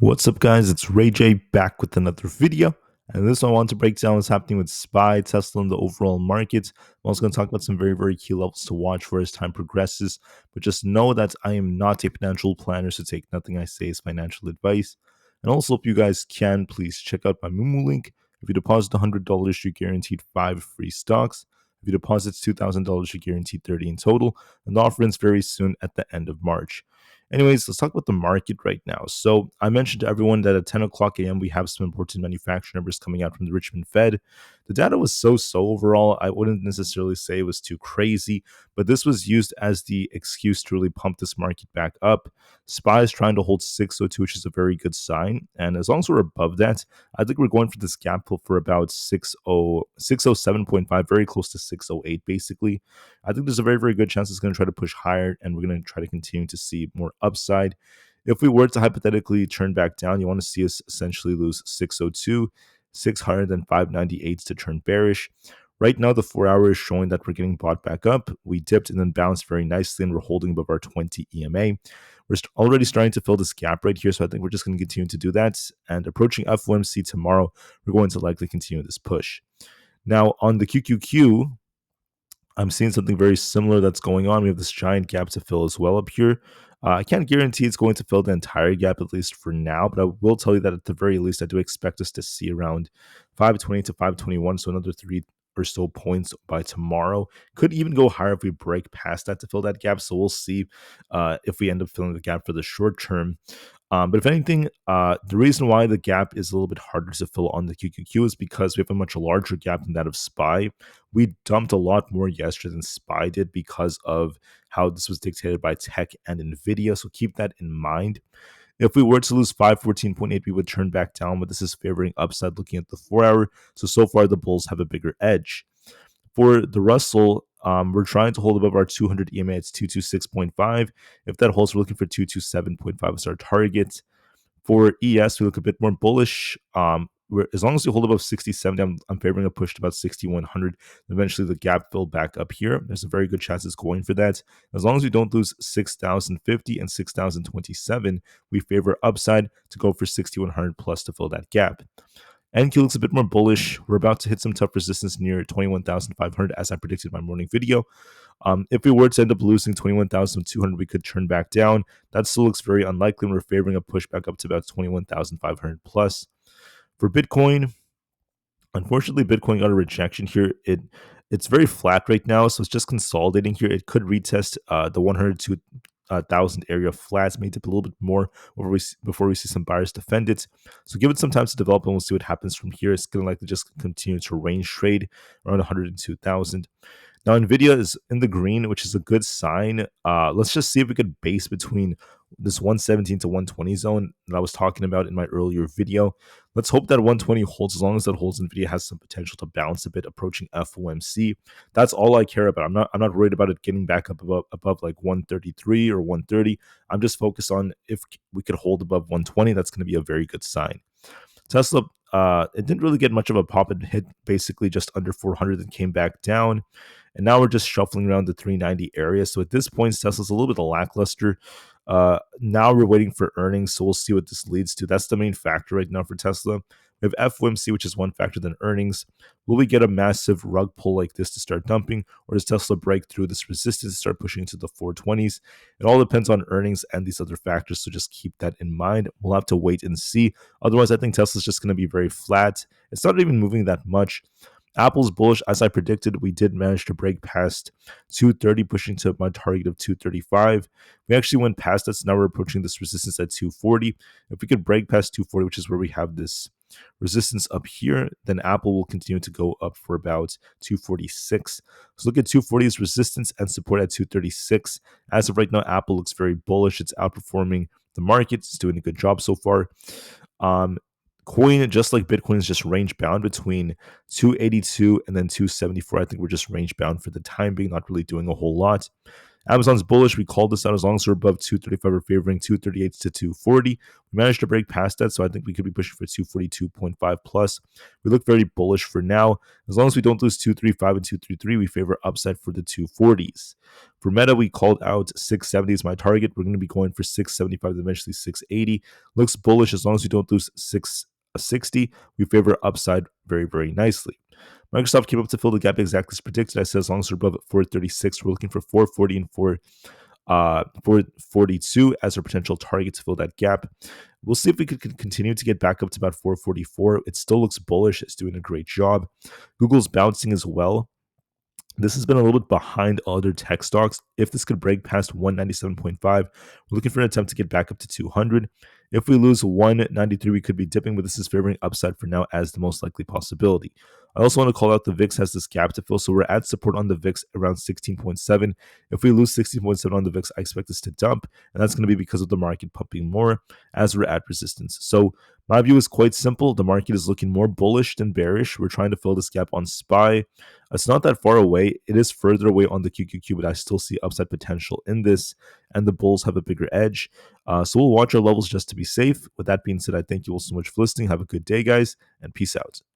What's up, guys? It's Rey-Jay back with another video. And this one I want to break down what's happening with SPY, Tesla, and the overall market. I'm also going to talk about some very key levels to watch for as time progresses. But just know that I am not a financial planner, so take nothing I say as financial advice. And also, if you guys can, please check out my Moomoo link. If you deposit $100, you're guaranteed 5 free stocks. If you deposit $2,000, you're guaranteed 30 in total. And the offer ends very soon at the end of March. Anyways, let's talk about the market right now. So I mentioned to everyone that at 10 o'clock a.m. we have some important manufacturing numbers coming out from the Richmond Fed. The data was so overall. I wouldn't necessarily say it was too crazy, but this was used as the excuse to really pump this market back up. SPY is trying to hold 602, which is a very good sign. And as long as we're above that, I think we're going for this gap fill for about 607.5, very close to 608 basically. I think there's a very good chance it's going to try to push higher, and we're going to try to continue to see more upside. If we were to hypothetically turn back down, you want to see us essentially lose 602, 6 higher than 598 to turn bearish. Right now, the 4 hour is showing that we're getting bought back up. We dipped and then bounced very nicely, and we're holding above our 20 EMA. We're already starting to fill this gap right here, so I think we're just going to continue to do that. And approaching FOMC tomorrow, we're going to likely continue this push. Now, on the QQQ, I'm seeing something very similar that's going on. We have this giant gap to fill as well up here. I can't guarantee it's going to fill the entire gap, at least for now, but I will tell you that at the very least, I do expect us to see around 520 to 521, so another 3 or so points by tomorrow. Could even go higher if we break past that to fill that gap, so we'll see if we end up filling the gap for the short term. But if anything, the reason why the gap is a little bit harder to fill on the QQQ is because we have a much larger gap than that of SPY. We dumped a lot more yesterday than SPY did because of how this was dictated by tech and Nvidia, so keep that in mind. If we were to lose 514.8, we would turn back down, but this is favoring upside looking at the 4 hour. So far, the bulls have a bigger edge. For the Russell, we're trying to hold above our 200 EMA at 226.5. If that holds, we're looking for 227.5 as our target. For ES, we look a bit more bullish. As long as we hold above 60-70, I'm favoring a push to about 6,100. Eventually, the gap fill back up here. There's a very good chance it's going for that. As long as we don't lose 6,050 and 6,027, we favor upside to go for 6,100 plus to fill that gap. NQ looks a bit more bullish. We're about to hit some tough resistance near 21,500 as I predicted in my morning video. If we were to end up losing 21,200, we could turn back down. That still looks very unlikely, and we're favoring a push back up to about 21,500 plus. For Bitcoin, unfortunately, Bitcoin got a rejection here. It's very flat right now, so it's just consolidating here. It could retest the 102,000 area flats, may dip a little bit more before we see some buyers defend it. So give it some time to develop, and we'll see what happens from here. It's going to likely just continue to range trade around 102,000. Now, Nvidia is in the green, which is a good sign. Let's just see if we could base between this 117 to 120 zone that I was talking about in my earlier video. Let's hope that 120 holds. As long as that holds, Nvidia has some potential to bounce a bit approaching FOMC. That's all I care about. I'm not worried about it getting back up above like 133 or 130. I'm just focused on if we could hold above 120. That's going to be a very good sign. Tesla, it didn't really get much of a pop. It hit basically just under 400 and came back down. And now we're just shuffling around the 390 area. So at this point, Tesla's a little bit lackluster. Now we're waiting for earnings, so we'll see what this leads to. That's the main factor right now for Tesla. We have FOMC, which is one factor, then earnings. Will we get a massive rug pull like this to start dumping, or does Tesla break through this resistance and start pushing into the 420s? It all depends on earnings and these other factors, so just keep that in mind. We'll have to wait and see. Otherwise, I think Tesla's just going to be very flat. It's not even moving that much. Apple's bullish, as I predicted. We did manage to break past 230, pushing to my target of 235. We actually went past that, so now we're approaching this resistance at 240. If we could break past 240, which is where we have this resistance up here, then Apple will continue to go up for about 246. So look at 240's resistance and support at 236. As of right now, Apple looks very bullish. It's outperforming the market. It's doing a good job so far. Coin, just like Bitcoin, is just range bound between 282 and then 274. I think we're just range bound for the time being, not really doing a whole lot. Amazon's bullish. We called this out as long as we're above 235 or favoring 238 to 240. We managed to break past that, so I think we could be pushing for 242.5 plus. We look very bullish for now. As long as we don't lose 235 and 233, we favor upside for the 240s. For Meta, we called out 670 as my target. We're going to be going for 675 and eventually 680. Looks bullish as long as we don't lose 660. We favor upside very, very nicely. Microsoft came up to fill the gap exactly as predicted. I said as long as we're above 436, we're looking for 440 and 442 as our potential target to fill that gap. We'll see if we could continue to get back up to about 444. It still looks bullish. It's doing a great job. Google's bouncing as well. This has been a little bit behind other tech stocks. If this could break past 197.5, we're looking for an attempt to get back up to 200. If we lose 193, we could be dipping, but this is favoring upside for now as the most likely possibility. I also want to call out the VIX has this gap to fill, so we're at support on the VIX around 16.7. If we lose 16.7 on the VIX, I expect this to dump, and that's going to be because of the market pumping more as we're at resistance. So my view is quite simple. The market is looking more bullish than bearish. We're trying to fill this gap on SPY. It's not that far away. It is further away on the QQQ, but I still see upside potential in this, and the bulls have a bigger edge. So we'll watch our levels just to be safe. With that being said, I thank you all so much for listening. Have a good day, guys, and peace out.